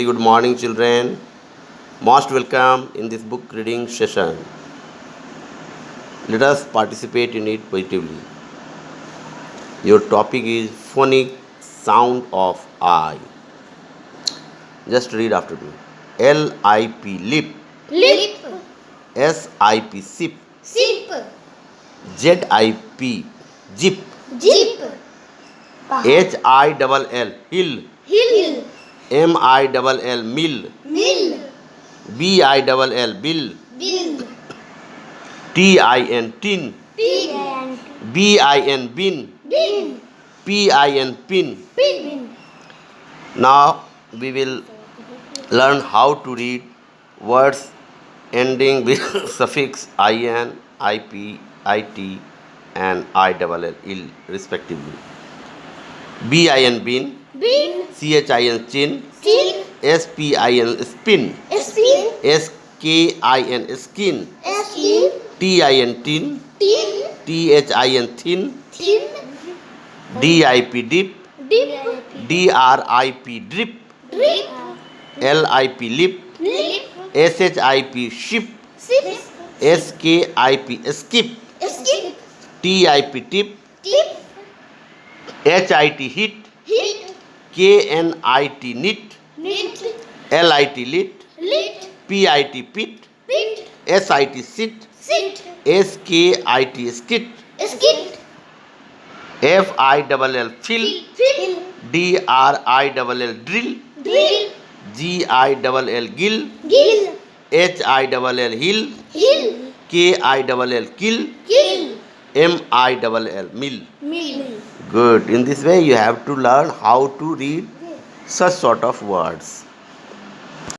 Very good morning, children. Most welcome in this book reading session. Let us participate in it positively. Your topic is phonic sound of I. Just read after me. LIP lip, Lip, SIP sip, sip, ZIP zip, jeep, HILL hill, hill, MILL mill, mill, BILL bill, bill, TIN tin, tin, BIN bin, bin, PIN pin. pin, Now we will learn how to read words ending with suffix IN, IP, IT and ILL respectively. BIN bin, bin, CHIN chin, tin, SPIN spin, spin, SKIN skin, skin, TIN tin, tin, THIN thin, tin, DIP dip, dip, DRIP drip, drip, LIP lip, lip, SHIP ship, sip, SKIP skip, skip, TIP tip, tip, HIT hit, hit, KNIT knit, knit, LIT lit, lit, PIT pit, pit, SIT sit, sit, SKIT skit, skit, FILL fill, fill, DRILL drill, drill, GILL gill, gill, HILL hill, hill, KILL kill, kill, MILL mill. mill. Good. In this way, you have to learn how to read such sort of words.